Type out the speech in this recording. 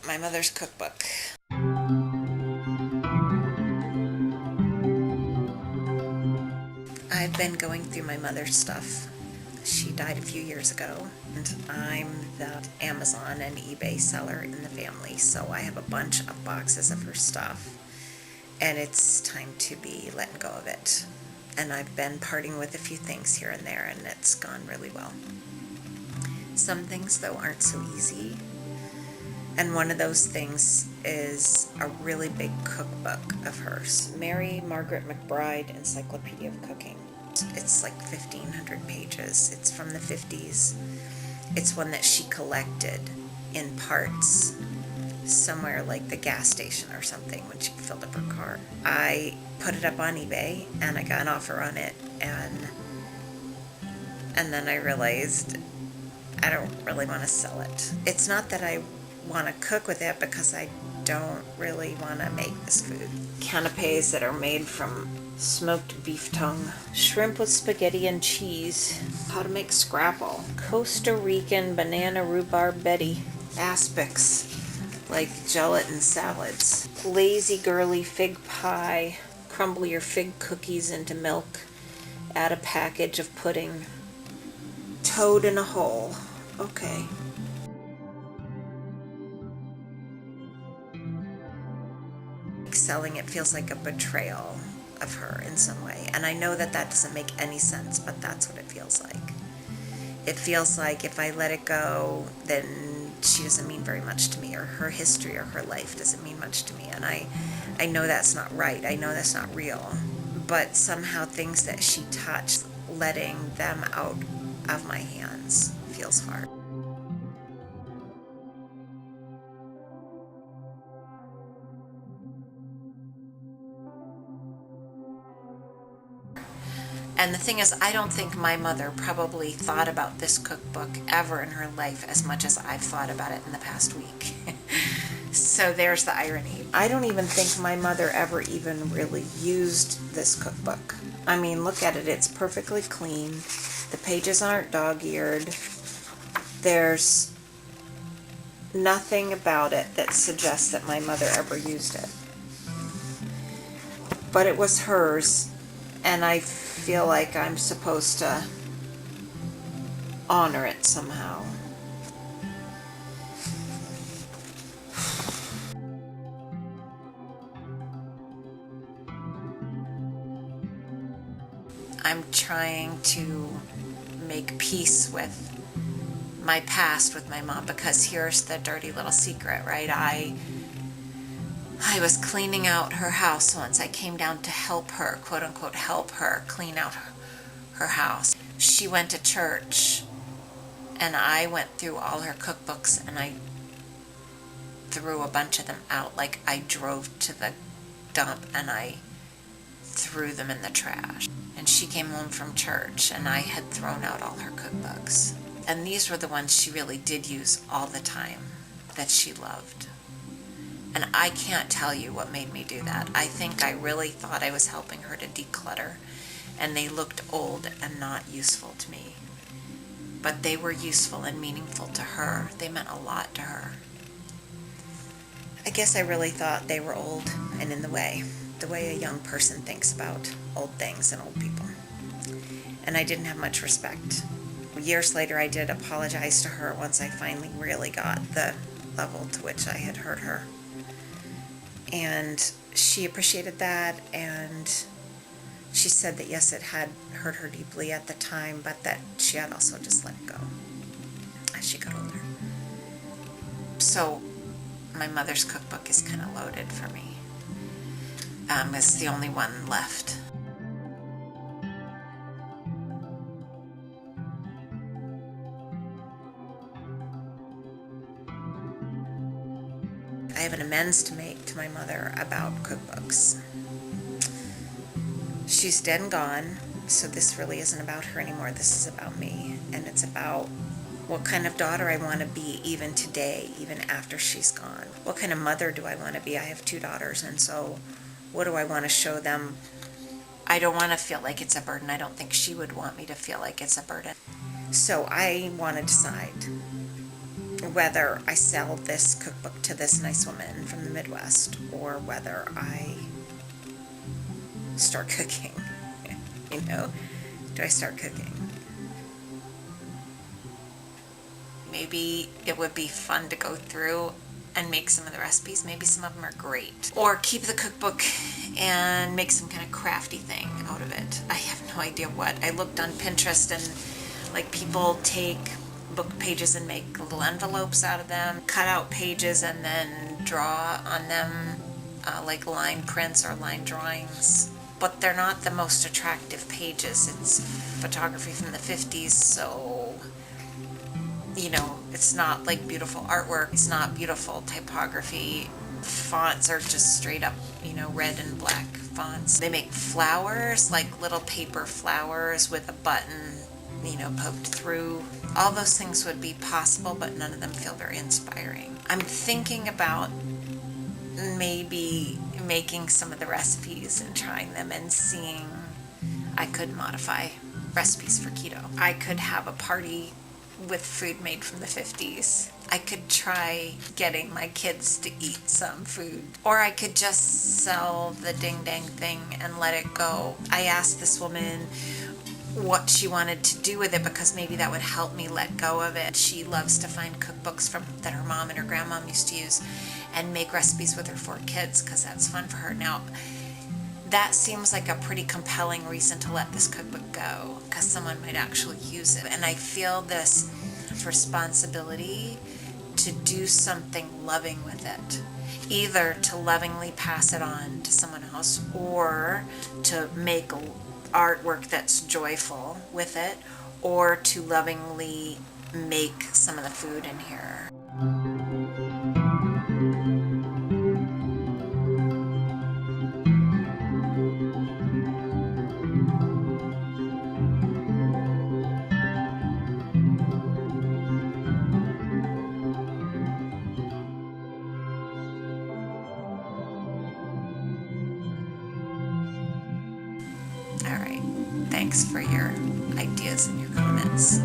my mother's cookbook. I've been going through my mother's stuff. She died a few years ago, and I'm the Amazon and eBay seller in the family, so I have a bunch of boxes of her stuff, and it's time to be letting go of it. And I've been parting with a few things here and there, and it's gone really well. Some things, though, aren't so easy, and one of those things is a really big cookbook of hers. Mary Margaret McBride Encyclopedia of Cooking. It's like 1,500 pages. It's from the 50s. It's one that she collected in parts somewhere like the gas station or something when she filled up her car. I put it up on eBay and I got an offer on it, and then I realized I don't really want to sell it. It's not that I want to cook with it, because I don't really want to make this food. Canapes that are made from smoked beef tongue, shrimp with spaghetti and cheese, how to make scrapple, Costa Rican banana rhubarb Betty, aspics, like gelatin salads, lazy girly fig pie, crumble your fig cookies into milk, add a package of pudding, toad in a hole. Okay. Selling it feels like a betrayal of her in some way, and I know that that doesn't make any sense, but that's what it feels like. It feels like if I let it go, then she doesn't mean very much to me, or her history or her life doesn't mean much to me, and I know that's not right. I know that's not real, but somehow things that she touched, letting them out of my hands feels hard. And the thing is, I don't think my mother probably thought about this cookbook ever in her life as much as I've thought about it in the past week. So there's the irony. I don't even think my mother ever even really used this cookbook. I mean, look at it. It's perfectly clean. The pages aren't dog-eared. There's nothing about it that suggests that my mother ever used it. But it was hers, and I feel like I'm supposed to honor it somehow. I'm trying to make peace with my past with my mom, because here's the dirty little secret, right? I was cleaning out her house once. I came down to help her, quote unquote, help her clean out her house. She went to church, and I went through all her cookbooks, and I threw a bunch of them out. Like, I drove to the dump and I threw them in the trash. And she came home from church, and I had thrown out all her cookbooks. And these were the ones she really did use all the time, that she loved. And I can't tell you what made me do that. I think I really thought I was helping her to declutter, and they looked old and not useful to me. But they were useful and meaningful to her. They meant a lot to her. I guess I really thought they were old and in the way a young person thinks about old things and old people. And I didn't have much respect. Years later, I did apologize to her once I finally really got the level to which I had hurt her. And she appreciated that, and she said that yes, it had hurt her deeply at the time, but that she had also just let it go as she got older. So my mother's cookbook is kind of loaded for me. It's the only one left. I have an amends to make to my mother about cookbooks. She's dead and gone, so this really isn't about her anymore. This is about me, and it's about what kind of daughter I want to be even today, even after she's gone. What kind of mother do I want to be? I have 2 daughters, and so what do I want to show them? I don't want to feel like it's a burden. I don't think she would want me to feel like it's a burden. So I want to decide whether I sell this cookbook to this nice woman from the Midwest or whether I start cooking. You know, do I start cooking? Maybe it would be fun to go through and make some of the recipes. Maybe some of them are great. Or keep the cookbook and make some kind of crafty thing out of it. I have no idea what. I looked on Pinterest and like people take book pages and make little envelopes out of them, cut out pages and then draw on them like line prints or line drawings. But they're not the most attractive pages. It's photography from the 50s, so you know, it's not like beautiful artwork. It's not beautiful typography. Fonts are just straight up, you know, red and black fonts. They make flowers, like little paper flowers with a button, you know, poked through. All those things would be possible, but none of them feel very inspiring. I'm thinking about maybe making some of the recipes and trying them and seeing I could modify recipes for keto. I could have a party with food made from the 50s. I could try getting my kids to eat some food. Or I could just sell the ding dang thing and let it go. I asked this woman what she wanted to do with it because maybe that would help me let go of it. She loves to find cookbooks that her mom and her grandmom used to use and make recipes with her 4 kids because that's fun for her. Now, that seems like a pretty compelling reason to let this cookbook go because someone might actually use it. And I feel this responsibility to do something loving with it, either to lovingly pass it on to someone else or to make artwork that's joyful with it, or to lovingly make some of the food in here. All right. Thanks for your ideas and your comments.